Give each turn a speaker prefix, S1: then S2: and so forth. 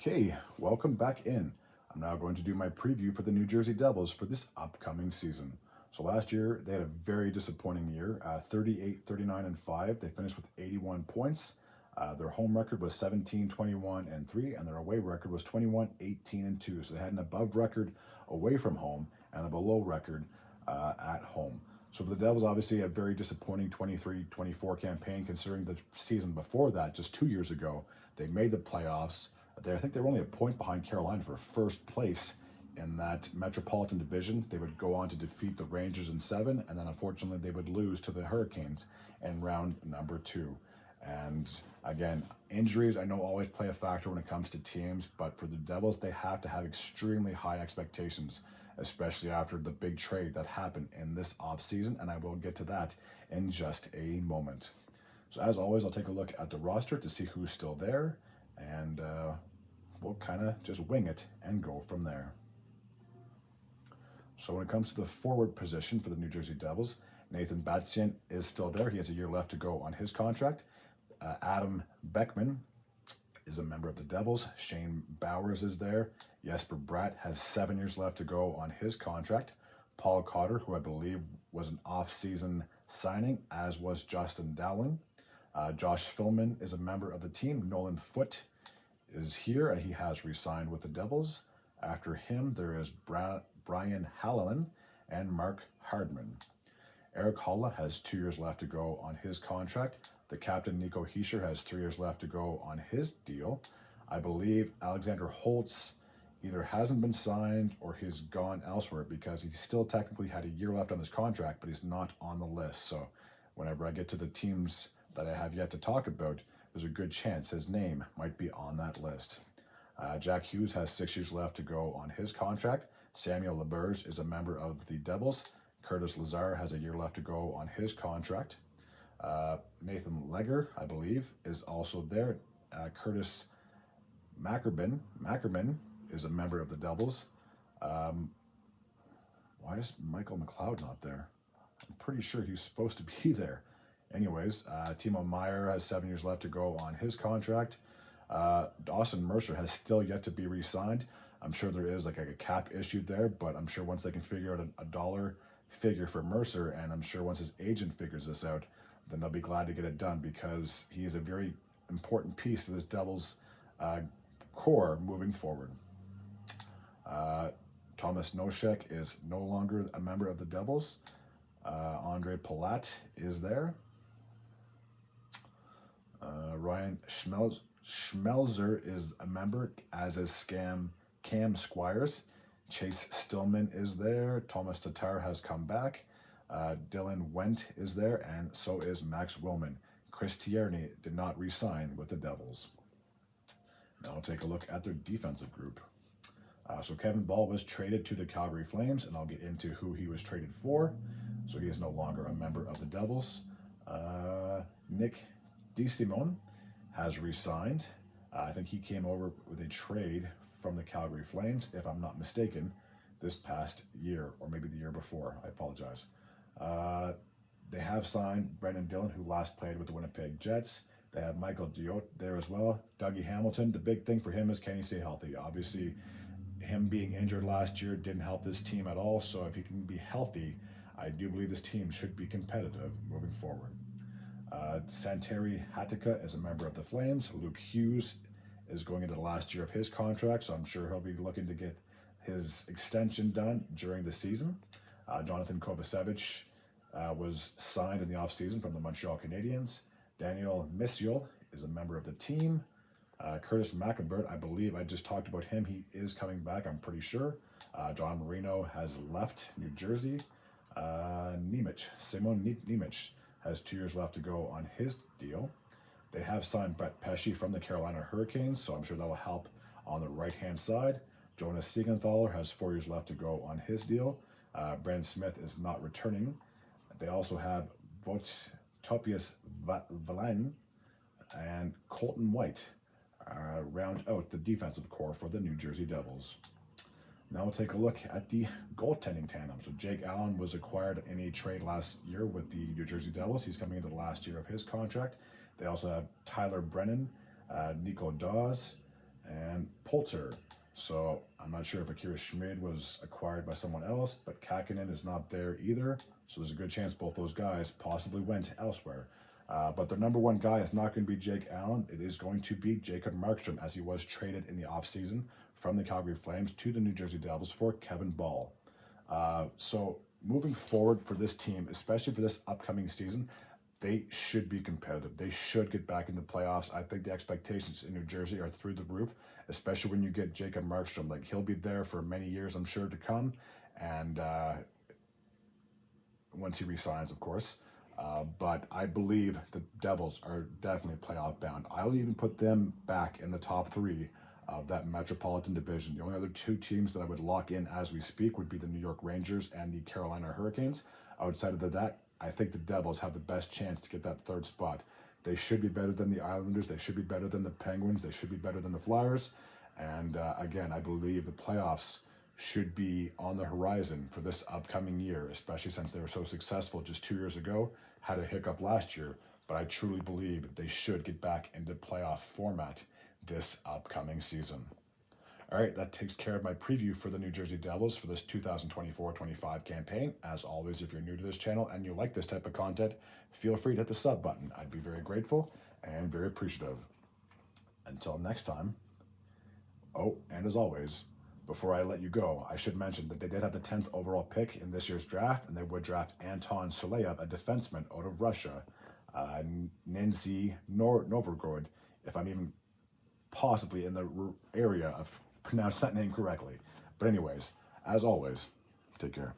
S1: Okay, welcome back in. I'm now going to do my preview for the New Jersey Devils for this upcoming season. So last year, they had a very disappointing year, 38, 39, and 5. They finished with 81 points. Their home record was 17, 21, and 3, and their away record was 21, 18, and 2. So they had an above record away from home and a below record at home. So for the Devils, obviously a very disappointing 23-24 campaign, considering the season before that, just 2 years ago, they made the playoffs. I think they were only a point behind Carolina for first place in that Metropolitan Division. They would go on to defeat the Rangers in 7, and then unfortunately they would lose to the Hurricanes in round number 2. And again, injuries I know always play a factor when it comes to teams, but for the Devils, they have to have extremely high expectations, especially after the big trade that happened in this offseason, and I will get to that in just a moment. So as always, I'll take a look at the roster to see who's still there, and we'll kind of just wing it and go from there. So when it comes to the forward position for the New Jersey Devils, Nathan Bastian is still there. He has a year left to go on his contract. Adam Beckman is a member of the Devils. Shane Bowers is there. Jesper Bratt has 7 years left to go on his contract. Paul Cotter, who I believe was an off-season signing, as was Justin Dowling. Josh Philman is a member of the team. Nolan Foote is here, and he has re-signed with the Devils. After him, there is Brian Halloran and Mark Hardman. Eric Holla has 2 years left to go on his contract. The captain, Nico Hischier, has 3 years left to go on his deal. I believe Alexander Holtz either hasn't been signed or he's gone elsewhere, because he still technically had a year left on his contract, but he's not on the list. So whenever I get to the teams that I have yet to talk about, there's a good chance his name might be on that list. Jack Hughes has 6 years left to go on his contract. Samuel LeBurge is a member of the Devils. Curtis Lazar has a year left to go on his contract. Nathan Legger, I believe, is also there. Curtis Mackerman is a member of the Devils. Why is Michael McLeod not there? I'm pretty sure he's supposed to be there. Anyways, Timo Meyer has 7 years left to go on his contract. Dawson Mercer has still yet to be re-signed. I'm sure there is like a cap issue there, but I'm sure once they can figure out a dollar figure for Mercer, and I'm sure once his agent figures this out, then they'll be glad to get it done, because he is a very important piece to this Devils core moving forward. Thomas Nosek is no longer a member of the Devils. Andre Palat is there. Ryan Schmelzer is a member, as is Cam Squires. Chase Stillman is there. Thomas Tatar has come back. Dylan Wendt is there, and so is Max Willman. Chris Tierney did not re-sign with the Devils. Now I'll take a look at their defensive group. So Kevin Ball was traded to the Calgary Flames, and I'll get into who he was traded for. So he is no longer a member of the Devils. Nick DeSimone has re-signed. I think he came over with a trade from the Calgary Flames, if I'm not mistaken, this past year, or maybe the year before. I apologize. They have signed Brendan Dillon, who last played with the Winnipeg Jets. They have Michael Diot there as well. Dougie Hamilton, the big thing for him is, can he stay healthy? Obviously, him being injured last year didn't help this team at all, so if he can be healthy, I do believe this team should be competitive moving forward. Santeri Hatakka is a member of the Flames. Luke Hughes is going into the last year of his contract, so I'm sure he'll be looking to get his extension done during the season. Jonathan Kovacevic was signed in the offseason from the Montreal Canadiens. Daniel Misiol is a member of the team. Curtis McIntyre, I believe I just talked about him. He is coming back, I'm pretty sure. John Marino has left New Jersey. Simon Nemec has 2 years left to go on his deal. They have signed Brett Pesce from the Carolina Hurricanes, so I'm sure that will help on the right-hand side. Jonas Siegenthaler has 4 years left to go on his deal. Brandon Smith is not returning. They also have Topias Valen and Colton White round out the defensive core for the New Jersey Devils. Now we'll take a look at the goaltending tandem. So Jake Allen was acquired in a trade last year with the New Jersey Devils. He's coming into the last year of his contract. They also have Tyler Brennan, Nico Dawes, and Poulter. So I'm not sure if Akira Schmid was acquired by someone else, but Kakinen is not there either. So there's a good chance both those guys possibly went elsewhere. But their number one guy is not going to be Jake Allen. It is going to be Jacob Markstrom, as he was traded in the offseason from the Calgary Flames to the New Jersey Devils for Kevin Ball. So moving forward for this team, especially for this upcoming season, they should be competitive. They should get back in the playoffs. I think the expectations in New Jersey are through the roof, especially when you get Jacob Markstrom. Like, he'll be there for many years, I'm sure, to come. And once he resigns, of course. But I believe the Devils are definitely playoff bound. I'll even put them back in the top three of that Metropolitan Division. The only other two teams that I would lock in as we speak would be the New York Rangers and the Carolina Hurricanes. Outside of that, I think the Devils have the best chance to get that third spot. They should be better than the Islanders. They should be better than the Penguins. They should be better than the Flyers. And again, I believe the playoffs should be on the horizon for this upcoming year, especially since they were so successful just 2 years ago, had a hiccup last year. But I truly believe that they should get back into playoff format this upcoming season. All right, that takes care of my preview for the New Jersey Devils for this 2024-25 campaign. As always, if you're new to this channel and you like this type of content, feel free to hit the sub button. I'd be very grateful and very appreciative. Until next time. Oh, and as always, before I let you go, I should mention that they did have the 10th overall pick in this year's draft, and they would draft Anton Soleyev, a defenseman out of Russia, Ninzi Novgorod, if I'm even possibly in the area of pronounce that name correctly. But anyways, as always, take care.